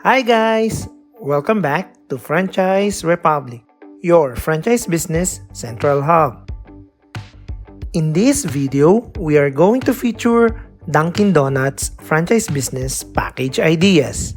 Hi guys! Welcome back to Franchise Republic, your franchise business central hub. In this video, we are going to feature Dunkin Donuts franchise business package ideas.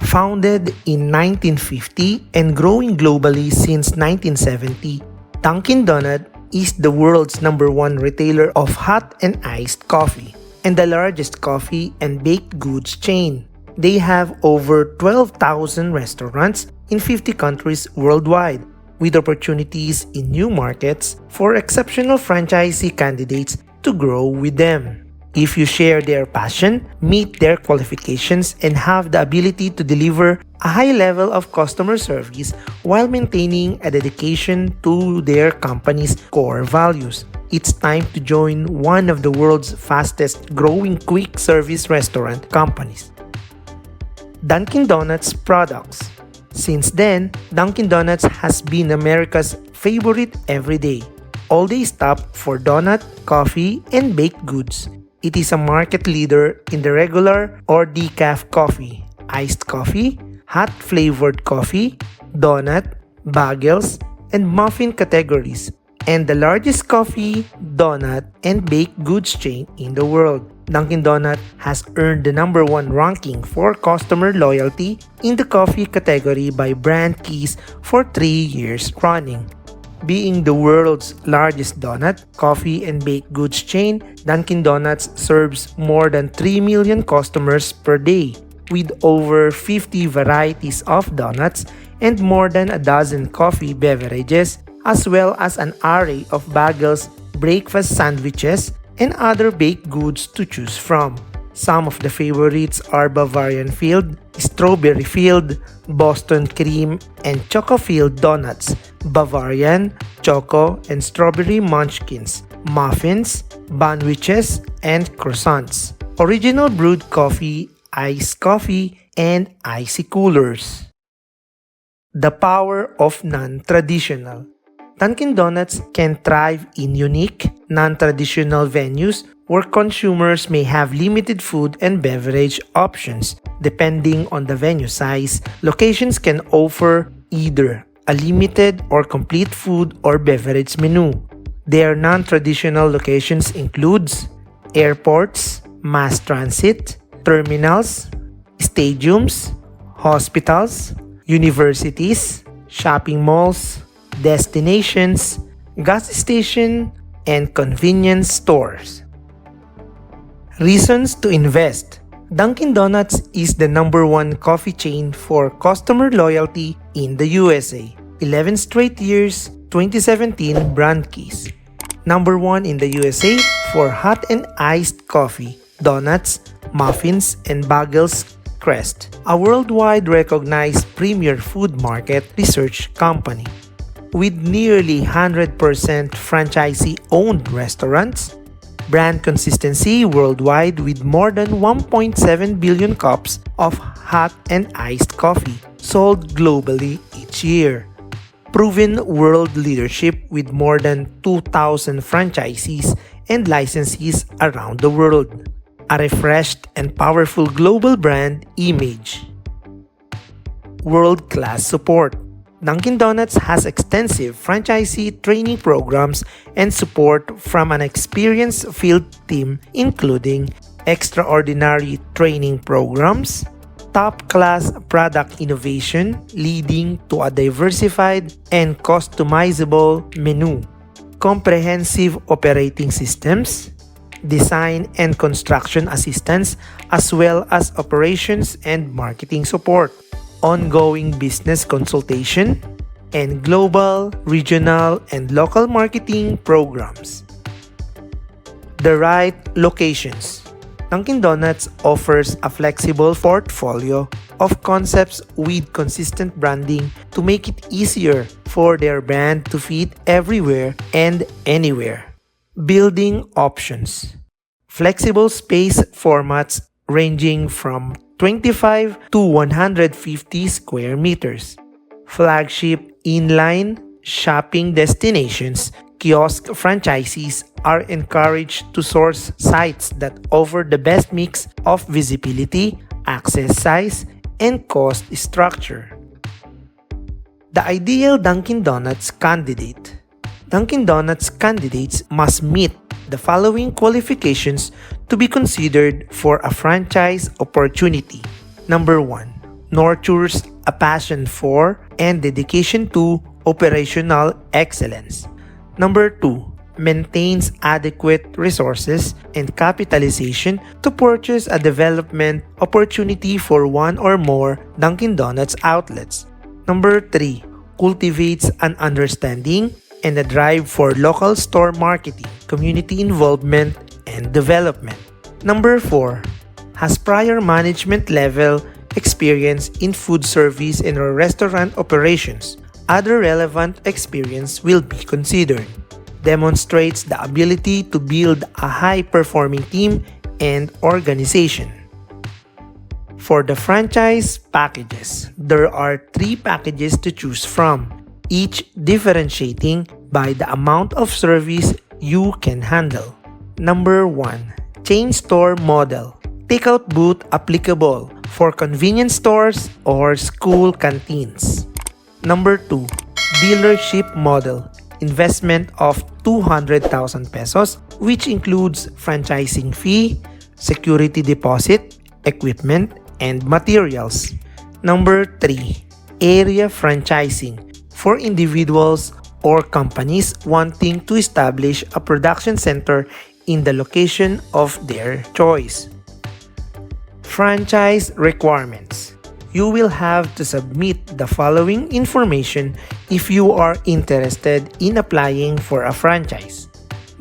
Founded in 1950 and growing globally since 1970, Dunkin Donuts is the world's #1 retailer of hot and iced coffee and the largest coffee and baked goods chain. They have over 12,000 restaurants in 50 countries worldwide, with opportunities in new markets for exceptional franchisee candidates to grow with them. If you share their passion, meet their qualifications, and have the ability to deliver a high level of customer service while maintaining a dedication to their company's core values, it's time to join one of the world's fastest growing quick service restaurant companies. Dunkin Donuts products. Since then, Dunkin Donuts has been America's favorite everyday, all-day stop for donut, coffee, and baked goods. It is a market leader in the regular or decaf coffee, iced coffee, hot flavored coffee, donut, bagels, and muffin categories, and the largest coffee, donut, and baked goods chain in the world. Dunkin Donuts has earned the #1 ranking for customer loyalty in the coffee category by Brand Keys for 3 years running. Being the world's largest donut, coffee, and baked goods chain, Dunkin Donuts serves more than 3 million customers per day, with over 50 varieties of donuts and more than a dozen coffee beverages, as well as an array of bagels, breakfast sandwiches, and other baked goods to choose from. Some of the favorites are Bavarian filled, strawberry filled, Boston cream, and choco filled donuts, Bavarian, choco, and strawberry munchkins, muffins, banwiches, and croissants, original brewed coffee, iced coffee, and icy coolers. The power of non-traditional. Dunkin Donuts can thrive in unique, non-traditional venues where consumers may have limited food and beverage options. Depending on the venue size, locations can offer either a limited or complete food or beverage menu. Their non-traditional locations includes airports, mass transit, terminals, stadiums, hospitals, universities, shopping malls, destinations, gas station, and convenience stores. Reasons to invest. Dunkin Donuts is the #1 coffee chain for customer loyalty in the USA. 11 straight years, 2017 brand keys. #1 in the USA for hot and iced coffee, donuts, muffins, and bagels. Crest, a worldwide recognized premier food market research company. With nearly 100% franchisee-owned restaurants, brand consistency worldwide with more than 1.7 billion cups of hot and iced coffee sold globally each year. Proven world leadership with more than 2,000 franchisees and licensees around the world. A refreshed and powerful global brand image. World-class support. Dunkin Donuts has extensive franchisee training programs and support from an experienced field team, including extraordinary training programs, top-class product innovation leading to a diversified and customizable menu, comprehensive operating systems, design and construction assistance, as well as operations and marketing support, ongoing business consultation, and global, regional, and local marketing programs. The right locations. Dunkin Donuts offers a flexible portfolio of concepts with consistent branding to make it easier for their brand to fit everywhere and anywhere. Building options. Flexible space formats ranging from 25 to 150 square meters. Flagship inline shopping destinations. Kiosk franchisees are encouraged to source sites that offer the best mix of visibility, access size, and cost structure. The ideal Dunkin Donuts candidate. Dunkin Donuts candidates must meet the following qualifications to be considered for a franchise opportunity. Number 1. Nurtures a passion for and dedication to operational excellence. Number 2. Maintains adequate resources and capitalization to purchase a development opportunity for one or more Dunkin Donuts outlets. Number 3. Cultivates an understanding and a drive for local store marketing, community involvement, and development. Number 4. Has prior management level experience in food service and or restaurant operations. Other relevant experience will be considered. Demonstrates the ability to build a high-performing team and organization. For the franchise packages, there are 3 packages to choose from, each differentiating by the amount of service you can handle. Number 1. Chain store model. Takeout booth applicable for convenience stores or school canteens. Number 2. Dealership model. Investment of 200,000 pesos, which includes franchising fee, security deposit, equipment, and materials. Number 3. Area franchising for individuals or companies wanting to establish a production center in the location of their choice. Franchise requirements. You will have to submit the following information if you are interested in applying for a franchise.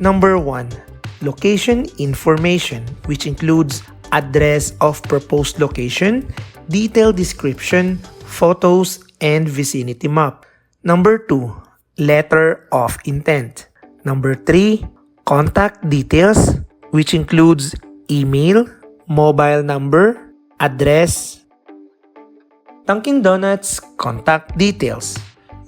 Number 1. Location information, which includes address of proposed location, detailed description, photos, and vicinity map. Number 2. Letter of intent. Number 3. Contact details, which includes email, mobile number, address. Dunkin Donuts contact details.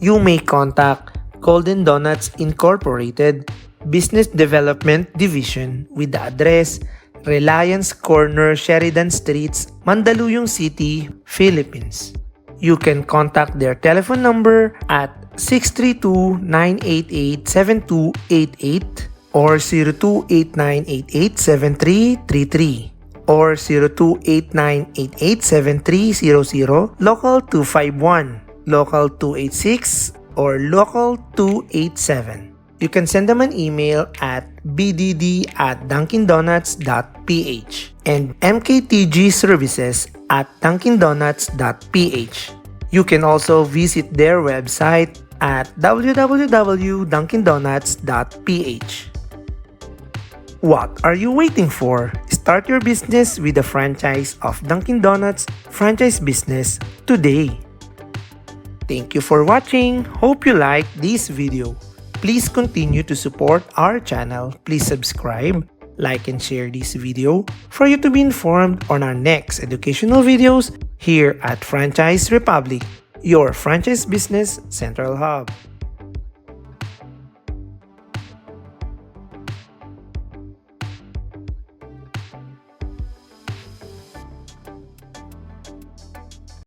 You may contact Golden Donuts Incorporated Business Development Division with the address Reliance Corner, Sheridan Streets, Mandaluyong City, Philippines. You can contact their telephone number at 632-988-7288 or 0289887333 or 0289887300, local 251, local 286, or local 287. You can send them an email at bdd@dunkindonuts.ph and mktgservices@dunkindonuts.ph. You can also visit their website at www.dunkindonuts.ph. What are you waiting for? Start your business with a franchise of Dunkin Donuts franchise business today. Thank you for watching. Hope you liked this video. Please continue to support our channel. Please subscribe, like, and share this video for you to be informed on our next educational videos here at Franchise Republic, your franchise business central hub.